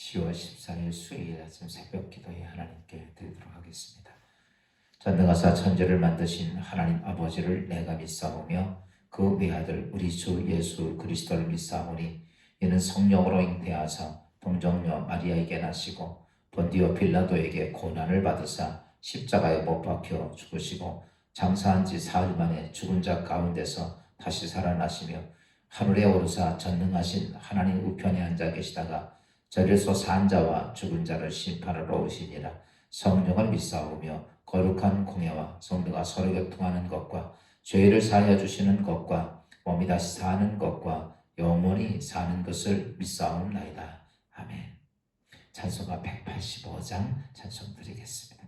10월 14일 수요일 아침 새벽 기도에 하나님께 드리도록 하겠습니다. 전능하사 천지를 만드신 하나님 아버지를 내가 믿사오며 그 외아들 우리 주 예수 그리스도를 믿사오니 이는 성령으로 잉태하사 동정녀 마리아에게 나시고 본디오 빌라도에게 고난을 받으사 십자가에 못 박혀 죽으시고 장사한 지 사흘 만에 죽은 자 가운데서 다시 살아나시며 하늘에 오르사 전능하신 하나님 우편에 앉아 계시다가 저리서 산 자와 죽은 자를 심판하러 오시니라. 성령을 믿사오며 거룩한 공예와 성도가 서로 교통하는 것과 죄를 사하여 주시는 것과 몸이 다시 사는 것과 영원히 사는 것을 믿사옵나이다. 아멘. 찬송가 185장 찬송 드리겠습니다.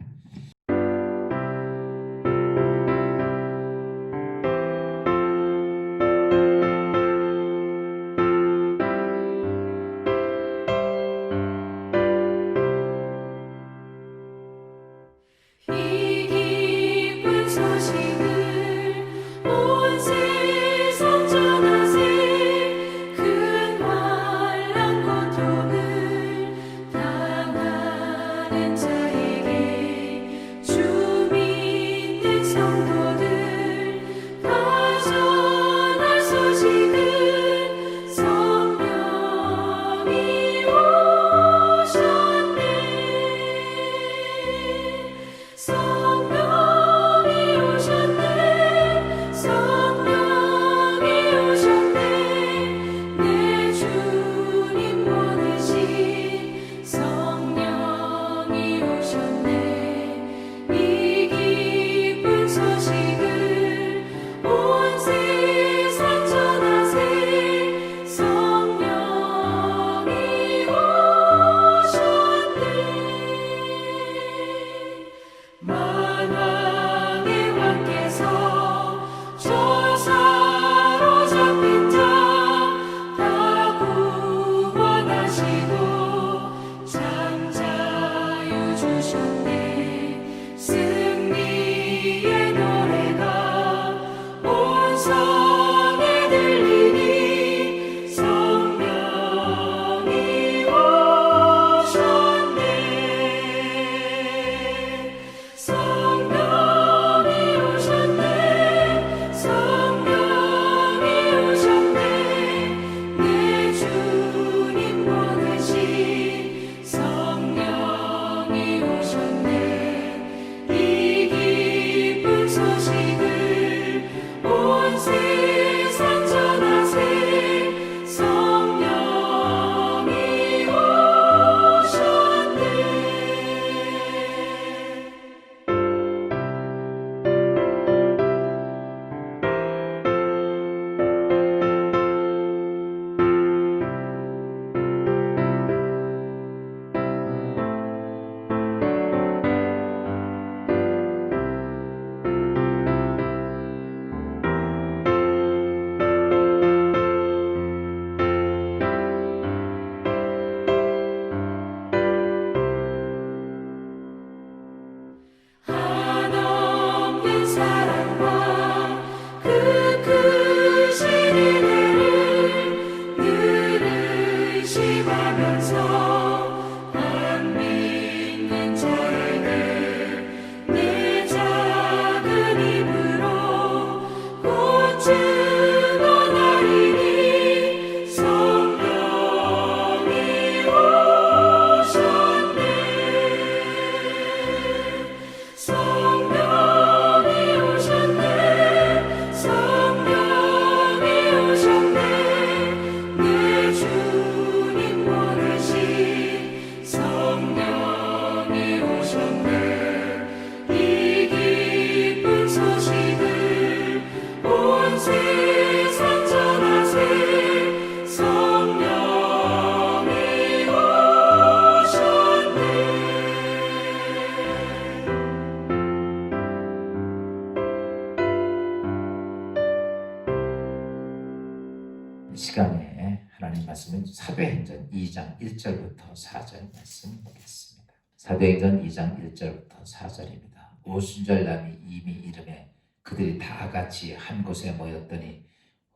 시간에 하나님 말씀은 사도행전 2장 1절부터 4절 말씀 보겠습니다. 사도행전 2장 1절부터 4절입니다. 오순절날이 이미 이름에 그들이 다 같이 한 곳에 모였더니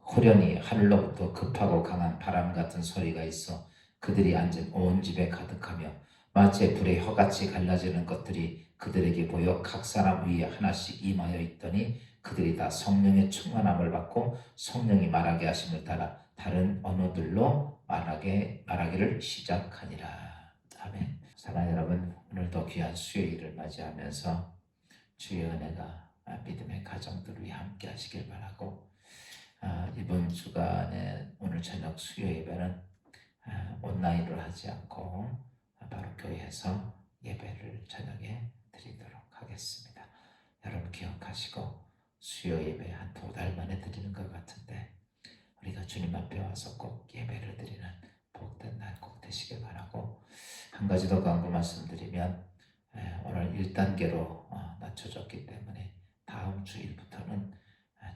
호련히 하늘로부터 급하고 강한 바람 같은 소리가 있어 그들이 앉은 온 집에 가득하며 마치 불의 혀같이 갈라지는 것들이 그들에게 보여 각 사람 위에 하나씩 임하여 있더니 그들이 다 성령의 충만함을 받고 성령이 말하게 하심을 따라 다른 언어들로 말하기를 시작하니라. 아멘. 사랑하는 여러분, 오늘도 귀한 수요일을 맞이하면서 주의 은혜가 믿음의 가정들 위해 함께 하시길 바라고, 이번 주간에 오늘 저녁 수요 예배는 온라인으로 하지 않고 바로 교회에서 예배를 저녁에 드리도록 하겠습니다. 여러분 기억하시고 수요 예배 한 2달 만에 드리는 것 같은데 우리가 주님 앞에 와서 꼭 예배를 드리는 복된 날 꼭 되시길 바라고, 한 가지 더 광고 말씀드리면 오늘 1단계로 낮춰졌기 때문에 다음 주일부터는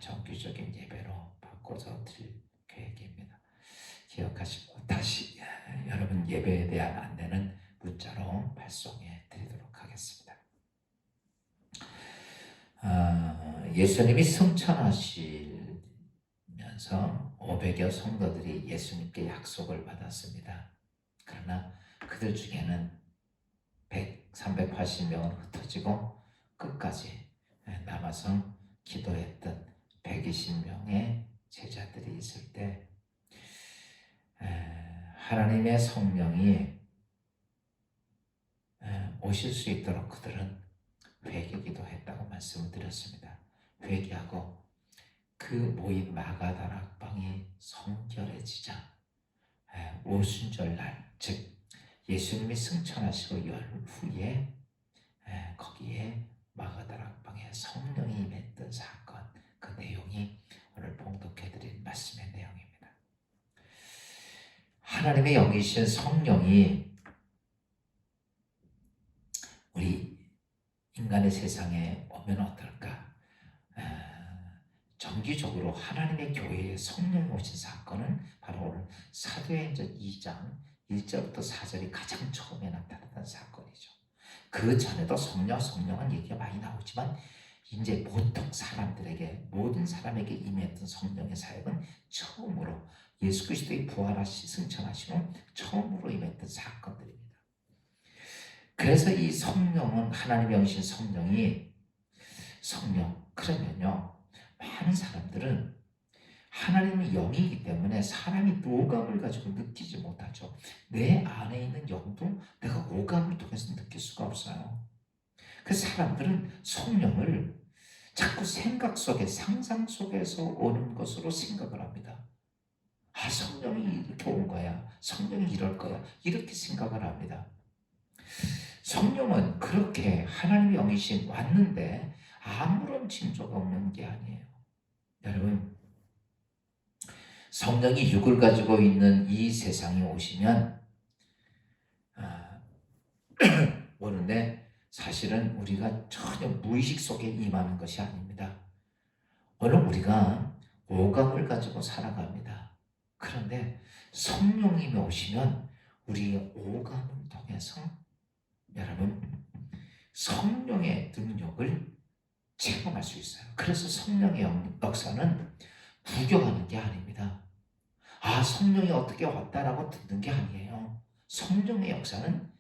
정규적인 예배로 바꿔서 드릴 계획입니다. 기억하시고 다시 여러분 예배에 대한 안내는 문자로 발송해 드리도록 하겠습니다. 예수님이 승천하시면서 500여 성도들이 예수님께 약속을 받았습니다. 그러나 그들 중에는 380명은 흩어지고 끝까지 남아서 기도했던 120명의 제자들이 있을 때 하나님의 성령이 오실 수 있도록 그들은 회개기도 했다고 말씀을 드렸습니다. 회개하고 그 모인 마가다락방이 성결해지자 오순절날, 즉 예수님이 승천하시고 열 후에 거기에 마가다락방에 성령이 임했던 사건, 그 내용이 오늘 봉독해드린 말씀의 내용입니다. 하나님의 영이신 성령이 우리 인간의 세상에 오면 어떨까? 정기적으로 하나님의 교회에 성령이 오신 사건은 바로 오늘 사도행전 2장 1절부터 4절이 가장 처음에 나타났던 사건이죠. 그 전에도 성령은 얘기가 많이 나오지만 이제 보통 사람들에게, 모든 사람에게 임했던 성령의 사역은 처음으로 예수 그리스도의 부활하시 승천하신 후 처음으로 임했던 사건들입니다. 그래서 이 성령은, 하나님의 영이신 성령이, 그러면요, 많은 사람들은 하나님의 영이기 때문에 사람이 오감을 가지고 느끼지 못하죠. 내 안에 있는 영도 내가 오감을 통해서 느낄 수가 없어요. 그래서 사람들은 성령을 자꾸 생각 속에, 상상 속에서 오는 것으로 생각을 합니다. 성령이 이렇게 온 거야, 성령이 이럴 거야, 이렇게 생각을 합니다. 성령은 그렇게 하나님의 영이신 왔는데 아무런 징조가 없는 게 아니에요. 여러분, 성령이 육을 가지고 있는 이 세상에 오시면 오는데 사실은 우리가 전혀 무의식 속에 임하는 것이 아닙니다. 오늘 우리가 오감을 가지고 살아갑니다. 그런데 성령님이 오시면 우리의 오감을 통해서 여러분 성령의 능력을 체험할 수 있어요. 그래서 성령의 역사는 구경하는 게 아닙니다. 성령이 어떻게 왔다라고 듣는 게 아니에요. 성령의 역사는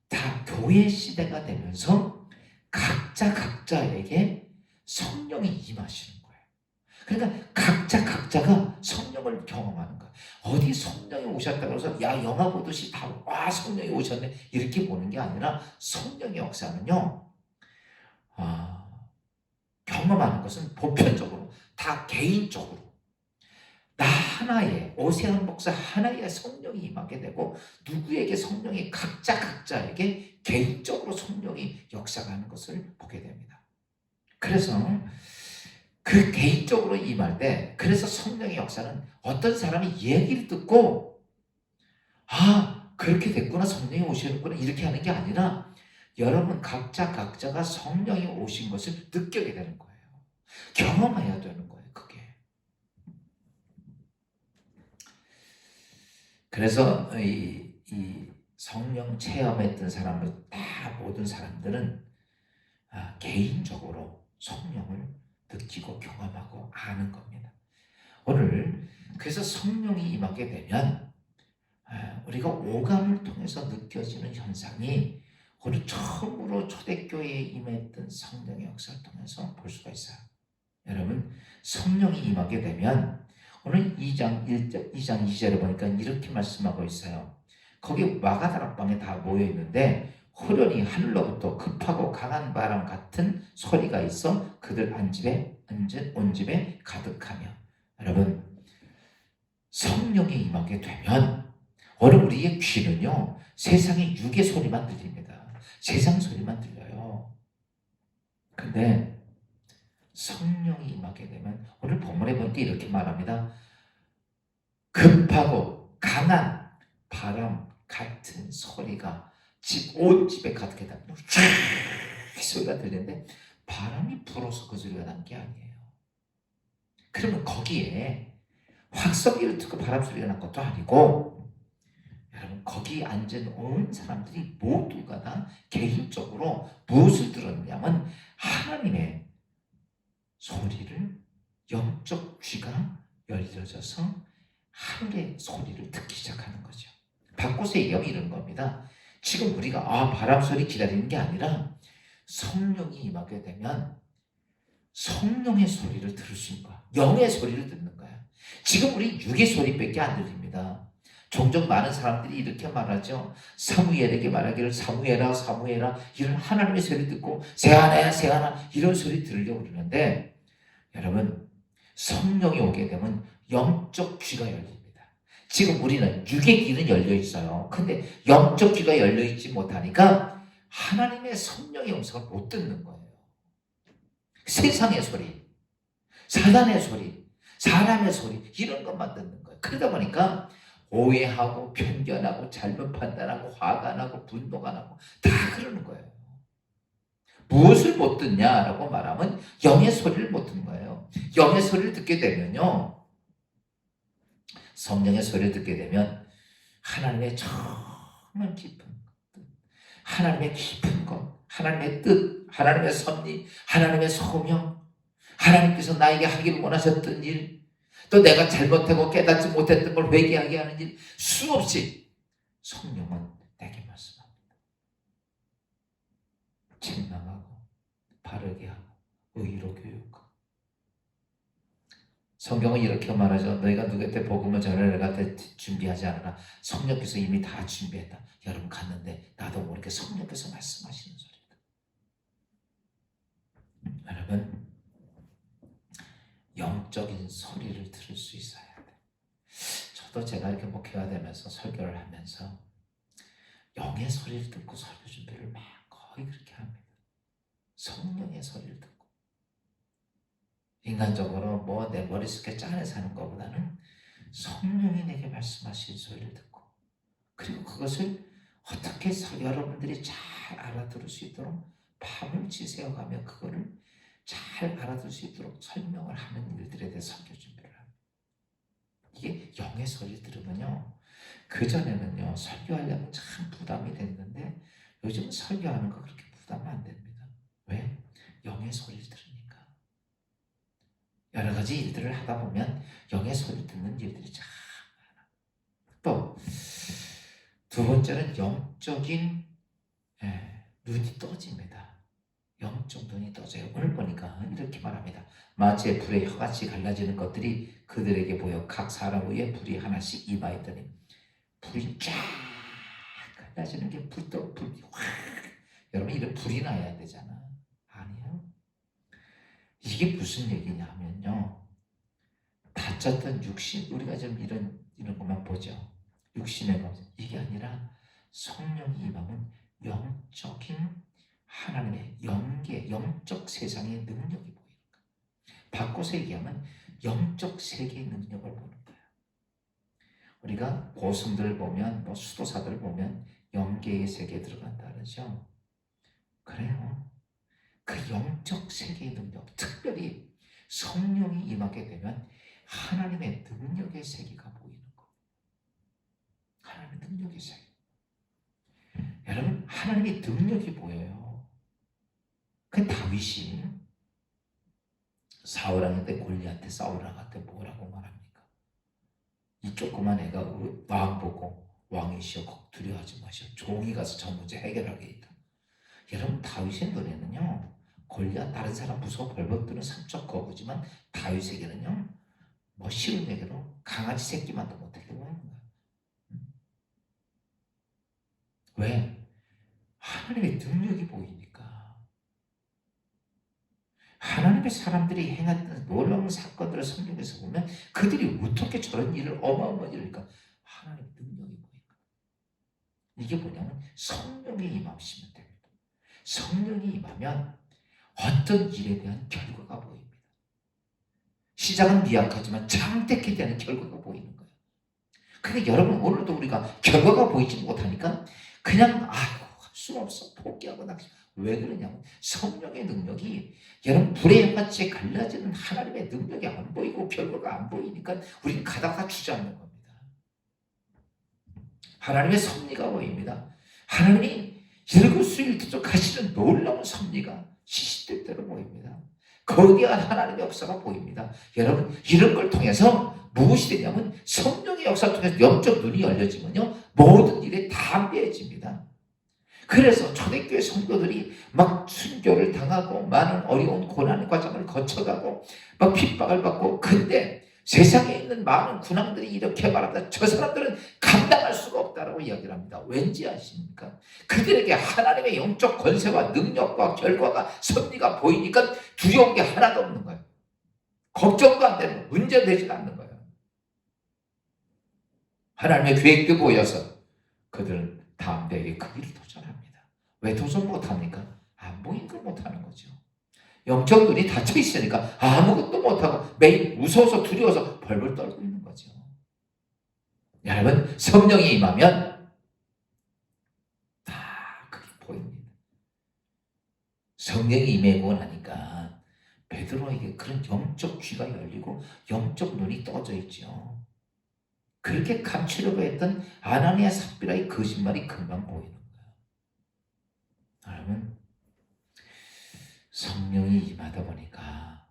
다 교회 시대가 되면서 각자에게 성령이 임하시는 거예요. 그러니까 각자가 성령을 경험하는 거예요. 어디 성령이 오셨다고 해서 영화 보듯이 다 성령이 오셨네 이렇게 보는 게 아니라, 성령의 역사는요, 경험하는 것은 보편적으로, 다 개인적으로, 나 하나에, 오세훈 목사 하나에 성령이 임하게 되고 누구에게 성령이 각자에게 개인적으로 성령이 역사하는 것을 보게 됩니다. 그래서 그 개인적으로 임할 때, 그래서 성령의 역사는 어떤 사람이 얘기를 듣고 그렇게 됐구나, 성령이 오셨구나 이렇게 하는 게 아니라 여러분 각자가 성령이 오신 것을 느끼게 되는 거예요. 경험해야 되는 거예요. 그게. 그래서 이 성령 체험했던 사람들, 모든 사람들은 개인적으로 성령을 느끼고 경험하고 아는 겁니다. 오늘 그래서 성령이 임하게 되면 우리가 오감을 통해서 느껴지는 현상이 오늘 처음으로 초대교회에 임했던 성령의 역사를 통해서 볼 수가 있어요. 여러분, 성령이 임하게 되면 오늘 2장 2절에 보니까 이렇게 말씀하고 있어요. 거기 마가다락방에 다 모여 있는데 호련히 하늘로부터 급하고 강한 바람 같은 소리가 있어 그들 온 집에 가득하며. 여러분, 성령이 임하게 되면 오늘 우리의 귀는요 세상의 육의 소리만 들립니다. 세상 소리만 들려요. 근데 성령이 임하게 되면 오늘 본문에 보니까 이렇게 말합니다. 급하고 강한 바람 같은 소리가 온 집에 가득했다. 이 소리가 들리는데 바람이 불어서 그 소리가 난 게 아니에요. 그러면 거기에 확성기를 듣고 바람 소리가 난 것도 아니고, 여러분 거기 앉은 온 사람들이 모두가 다 개인적으로 무엇을 들었냐면 하나님의 소리를, 영적 귀가 열려져서 하늘의 소리를 듣기 시작하는 거죠. 바꿔서 얘기하면 이런 겁니다. 지금 우리가 바람 소리 기다리는 게 아니라 성령이 임하게 되면 성령의 소리를 들을 수 있는 거야. 영의 소리를 듣는 거야. 지금 우리 육의 소리밖에 안 들립니다. 종종 많은 사람들이 이렇게 말하죠. 사무엘에게 말하기를 사무엘아 사무엘아, 이런 하나님의 소리 듣고 세아나야 세아나 이런 소리 들으려고 그러는데, 여러분 성령이 오게 되면 영적 귀가 열립니다. 지금 우리는 육의 귀는 열려 있어요. 근데 영적 귀가 열려 있지 못하니까 하나님의 성령의 음성을 못 듣는 거예요. 세상의 소리, 사단의 소리, 사람의 소리, 이런 것만 듣는 거예요. 그러다 보니까 오해하고 편견하고 잘못 판단하고 화가 나고 분노가 나고 다 그러는 거예요. 무엇을 못 듣냐라고 말하면 영의 소리를 못 듣는 거예요. 영의 소리를 듣게 되면요, 성령의 소리를 듣게 되면 하나님의 정말 깊은 뜻, 하나님의 깊은 것, 하나님의 뜻, 하나님의 섭리, 하나님의 소명, 하나님께서 나에게 하기를 원하셨던 일, 또 내가 잘못하고 깨닫지 못했던 걸 회개하게 하는 일, 수없이 성령은 내게 말씀합니다. 책망하고 바르게 하고 의로 교육하고. 성경은 이렇게 말하죠. 너희가 누구한테 복음을 전하려 내가 준비하지 않으나 성령께서 이미 다 준비했다. 여러분 갔는데 나도 모르게 성령께서 말씀하시는 소리다. 여러분 영적인 소리를 들을 수 있어야 돼. 저도 제가 이렇게 목회가 되면서 설교를 하면서 영의 소리를 듣고 설교 준비를 막 거의 그렇게 합니다. 성령의 소리를 듣고. 인간적으로 뭐 내 머릿속에 짜내서 하는 것보다는 성령이 내게 말씀하신 소리를 듣고, 그리고 그것을 어떻게 여러분들이 잘 알아들을 수 있도록 밤을 지새워가며 그거를 잘 알아들을 수 있도록 설명을 하는 일들에 대해 설교 준비를 합니다. 이게 영의 소리를 들으면요, 그전에는요 설교하려면 참 부담이 됐는데 요즘은 설교하는 거 그렇게 부담 안 됩니다. 왜? 영의 소리를 들으니까. 여러 가지 일들을 하다 보면 영의 소리를 듣는 일들이 참 많아. 또 두 번째는 영적인 눈이 떠집니다. 영적 눈이 떠져요. 오늘 보니까 이렇게 말합니다. 마치의 불에 혀같이 갈라지는 것들이 그들에게 보여 각 사람 위에 불이 하나씩 임하였더니, 불이 쫙 갈라지는 게 불이 확. 여러분 이런 불이 나야 되잖아. 아니에요. 이게 무슨 얘기냐면요, 다쳤던 육신, 우리가 좀 이런 것만 보죠. 육신의 것, 이게 아니라 성령이 임하면 영적인 하나님의 영적 세상의 능력이 보이는 거예요. 바꿔서 얘기하면 영적 세계의 능력을 보는 거예요. 우리가 고승들 보면, 뭐 수도사들 보면 영계의 세계에 들어간다 그러죠. 그래요. 그 영적 세계의 능력, 특별히 성령이 임하게 되면 하나님의 능력의 세계가 보이는 거예요. 하나님의 능력의 세계. 여러분 하나님의 능력이 보여요. 그 다윗이 사울왕한테 골리앗한테 싸우러 나갈 때 뭐라고 말합니까? 이 조그만 애가 왕 보고 왕이시여 두려워하지 마시오. 종이 가서 저 문제 해결하겠다. 여러분 다윗의 눈에는요 골리앗 다른 사람 무서워 벌벌 삼척 거부지만 다윗에게는요 뭐 쉬운 얘기로 강아지 새끼만도 못하게 보이는 거예요. 왜? 하나님의 능력이 보이니까. 하나님의 사람들이 행했던 놀라운 사건들을 성경에서 보면 그들이 어떻게 저런 일을 어마어마한 일을 하니까 하나님의 능력이 보이는 거예요. 이게 뭐냐면 성령이 임하시면 됩니다. 성령이 임하면 어떤 일에 대한 결과가 보입니다. 시작은 미약하지만 장대케 되는 결과가 보이는 거예요. 그러니까 여러분 오늘도 우리가 결과가 보이지 못하니까 그냥 할 수 없어 포기하고 나. 왜 그러냐면 성령의 능력이 여러분 불의 같이 갈라지는 하나님의 능력이 안 보이고 결과가 안 보이니까 우리는 가다가 주저앉는 겁니다. 하나님의 섭리가 보입니다. 하나님이 일거수일투족 하시는 놀라운 섭리가 시시때때로 보입니다. 거대한 하나님의 역사가 보입니다. 여러분 이런 걸 통해서 무엇이 되냐면 성령의 역사를 통해서 영적 눈이 열려지면요 모든 일에 담대해집니다. 그래서 초대교회 성도들이 막 순교를 당하고 많은 어려운 고난의 과정을 거쳐가고 막 핍박을 받고 근데 세상에 있는 많은 군왕들이 이렇게 말한다. 저 사람들은 감당할 수가 없다라고 이야기를 합니다. 왠지 아십니까? 그들에게 하나님의 영적 권세와 능력과 결과가 섭리가 보이니까 두려운 게 하나도 없는 거예요. 걱정도 안 되는 거예요. 문제되지도 않는 거예요. 하나님의 계획도 보여서 그들은 담대하게 그 길을 도전합니다. 왜 도전 못합니까? 안 보이는 걸 못하는 거죠. 영적 눈이 닫혀 있으니까 아무것도 못하고 매일 무서워서 두려워서 벌벌 떨고 있는 거죠. 여러분 성령이 임하면 다 그게 보입니다. 성령이 임하고 나니까 베드로에게 그런 영적 귀가 열리고 영적 눈이 떠져 있죠. 그렇게 감추려고 했던 아나니아 삽비라의 거짓말이 금방 보이는 거예요. 여러분 성령이 임하다 보니까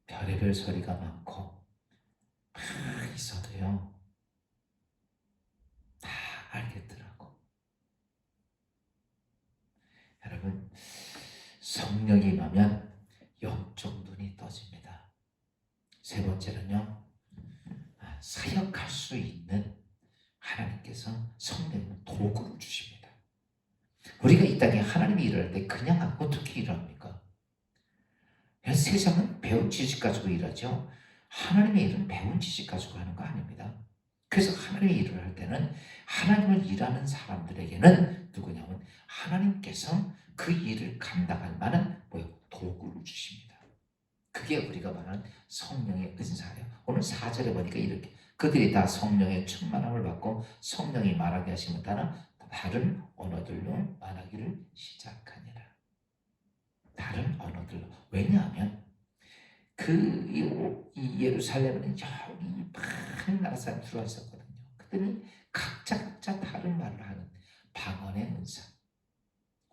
별의별 소리가 많고 막 있어도요 다 알겠더라고. 여러분 성령이 임하면 영적 눈이 떠집니다. 세 번째는요 사역할 수 있는 하나님께서 성령을 도구를 주십니다. 우리가 이 땅에 하나님이 일할 때 그냥 어떻게 일합니까? 세상은 배운 지식 가지고 일하죠. 하나님의 일은 배운 지식 가지고 하는 거 아닙니다. 그래서 하나님의 일을 할 때는 하나님을 일하는 사람들에게는 누구냐면 하나님께서 그 일을 감당할 만한 도구를 주십니다. 그게 우리가 말하는 성령의 은사예요. 오늘 4절에 보니까 이렇게 그들이 다 성령의 충만함을 받고 성령이 말하게 하시면 따라 다른 언어들로 말하기를 시작하니라. 다른 언어들로. 왜냐하면 이 예루살렘에는 여기 많은 나라 사람이 들어와 있었거든요. 그들은 각자 다른 말을 하는 방언의 은사.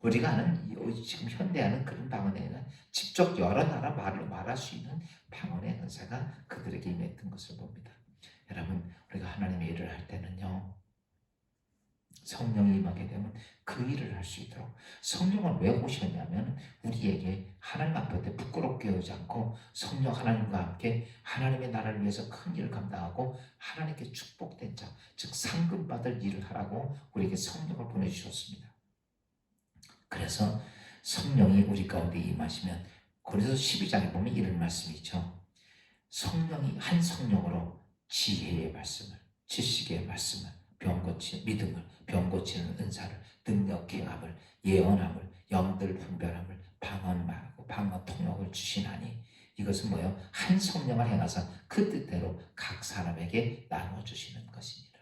우리가 아는 지금 현대하는 그런 방언이 아니라 직접 여러 나라 말로 말할 수 있는 방언의 은사가 그들에게 임했던 것을 봅니다. 여러분 우리가 하나님의 일을 할 때는요 성령이 임하게 되면 그 일을 할 수 있도록 성령을 왜 오셨냐면 우리에게 하나님 앞에 부끄럽게 오지 않고 성령 하나님과 함께 하나님의 나라를 위해서 큰 일을 감당하고 하나님께 축복된 자, 즉 상급받을 일을 하라고 우리에게 성령을 보내주셨습니다. 그래서 성령이 우리 가운데 임하시면 고린도서 12장에 보면 이런 말씀이 있죠. 성령이 한 성령으로 지혜의 말씀을, 지식의 말씀을, 병 고치는 믿음을, 병 고치는 은사를, 능력 행함을, 예언함을, 영들 분별함을, 방언 말하고 방언 통역을 주시나니 이것은 뭐예요? 한 성령을 행하사 그 뜻대로 각 사람에게 나눠 주시는 것이니라.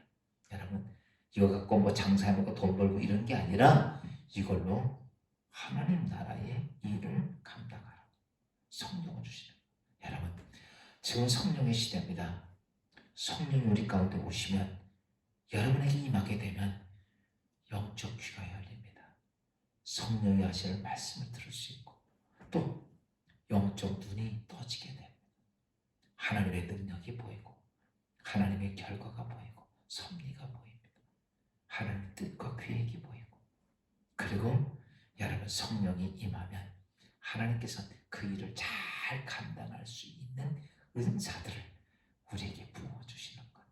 여러분 이거 갖고 뭐 장사해먹고 돈 벌고 이런 게 아니라 이걸로 하나님 나라의 일을 감당하라. 성령을 주시는. 여러분 지금 성령의 시대입니다. 성령이 우리 가운데 오시면 여러분에게 임하게 되면 영적 귀가 열립니다. 성령이 하시는 말씀을 들을 수 있고 또 영적 눈이 떠지게 됩니다. 하나님의 능력이 보이고 하나님의 결과가 보이고 섭리가 보입니다. 하나님의 뜻과 계획이 보이고, 그리고 여러분 성령이 임하면 하나님께서 그 일을 잘 감당할 수 있는 은사들을 우리에게 부어주시는 것.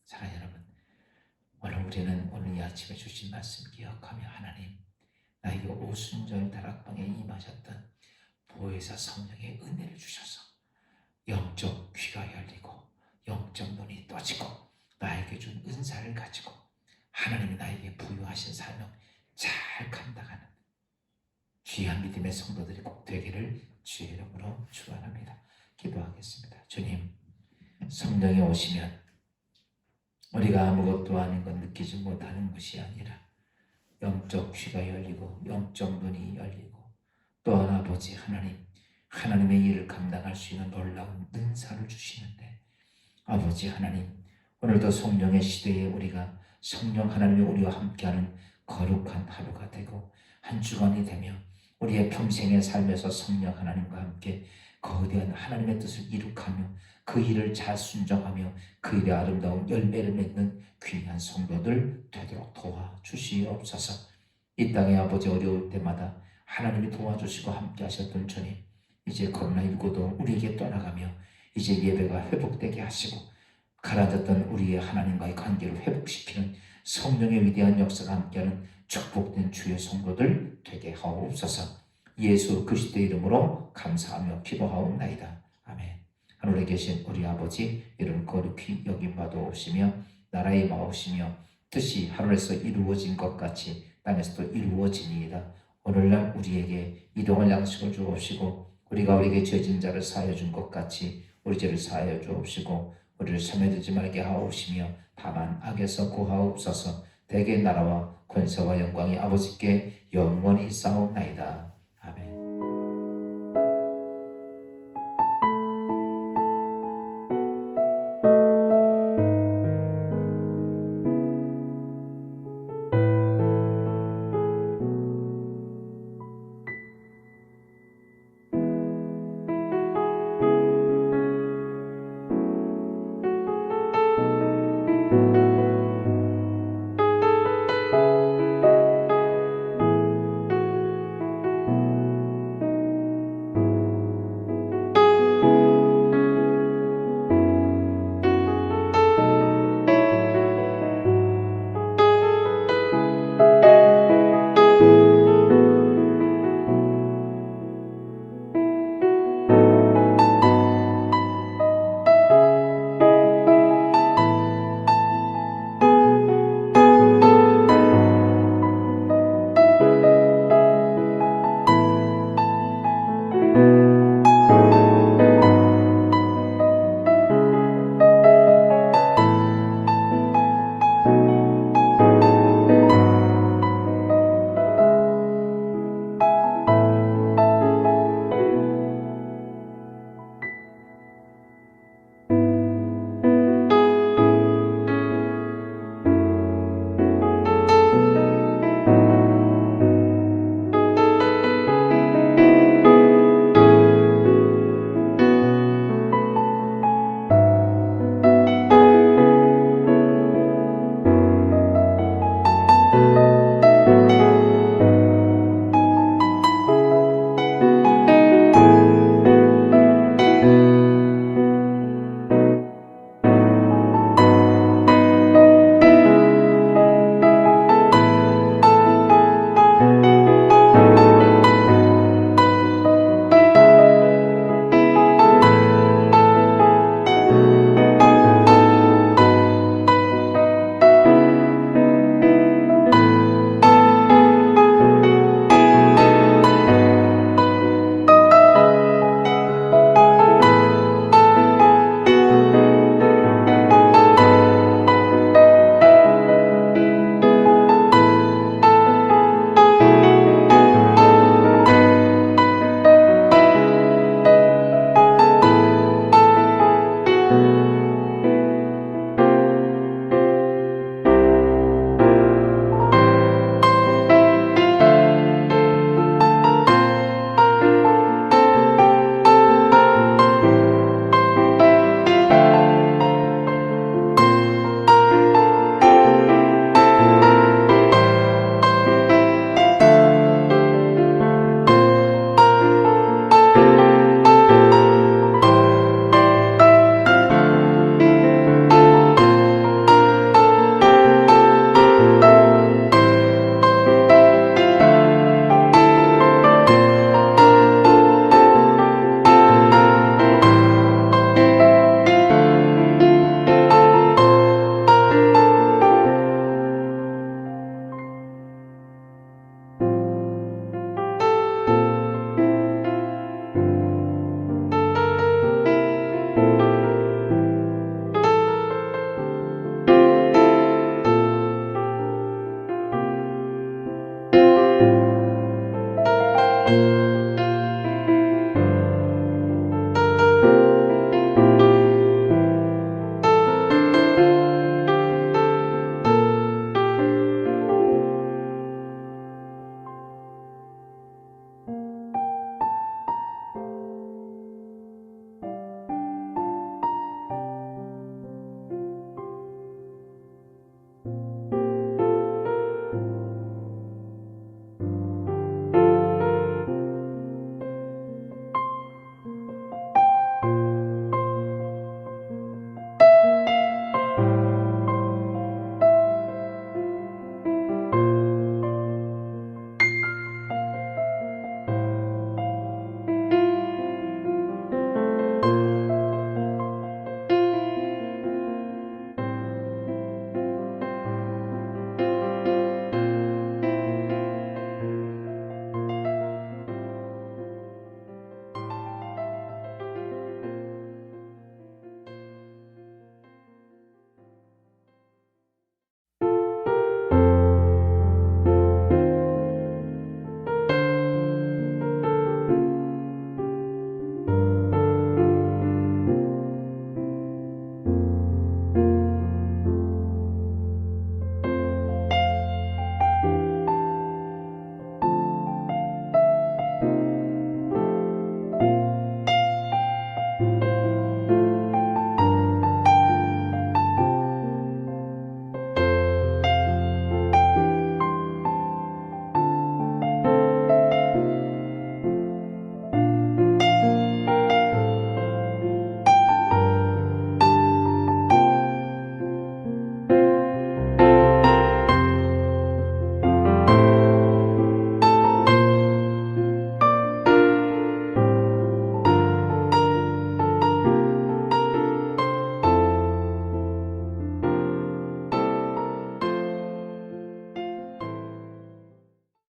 사랑하는 여러분, 오늘 우리는 오늘 이 아침에 주신 말씀 기억하며, 하나님 나에게 오순절 다락방에 임하셨던 보혜사 성령의 은혜를 주셔서 영적 귀가 열리고 영적 눈이 떠지고 나에게 준 은사를 가지고 하나님이 나에게 부여하신 사명 잘 감당하는 귀한 믿음의 성도들이 꼭 되기를 주의 이름으로 축원합니다. 기도하겠습니다. 주님, 성령이 오시면 우리가 아무것도 아닌 건 느끼지 못하는 것이 아니라 영적 귀가 열리고 영적 눈이 열리고, 또한 아버지 하나님, 하나님의 일을 감당할 수 있는 놀라운 은사를 주시는데, 아버지 하나님, 오늘도 성령의 시대에 우리가 성령 하나님이 우리와 함께하는 거룩한 하루가 되고 한 주간이 되며 우리의 평생의 삶에서 성령 하나님과 함께 거대한 하나님의 뜻을 이룩하며 그 일을 잘 순종하며 그 일의 아름다운 열매를 맺는 귀한 성도들 되도록 도와주시옵소서. 이 땅의 아버지 어려울 때마다 하나님이 도와주시고 함께 하셨던 주님, 이제 코로나19도 우리에게 떠나가며 이제 예배가 회복되게 하시고 가라앉았던 우리의 하나님과의 관계를 회복시키는 성령의 위대한 역사가 함께하는 축복된 주의 성도들 되게 하옵소서. 예수 그리스도의 이름으로 감사하며 기도하옵나이다. 아멘. 하늘에 계신 우리 아버지, 이름 거룩히 여김 받아오시며 나라의 마옵시며 뜻이 하늘에서 이루어진 것 같이 땅에서도 이루어지니이다. 오늘날 우리에게 일용할 양식을 주옵시고 우리가 우리에게 죄진 자를 사하여 준 것 같이 우리 죄를 사하여 주옵시고 우리를 참여되지 말게 하옵시며 다만 악에서 구하옵소서. 대개 나라와 권세와 영광이 아버지께 영원히 싸움나이다. 아멘. 감사합니다.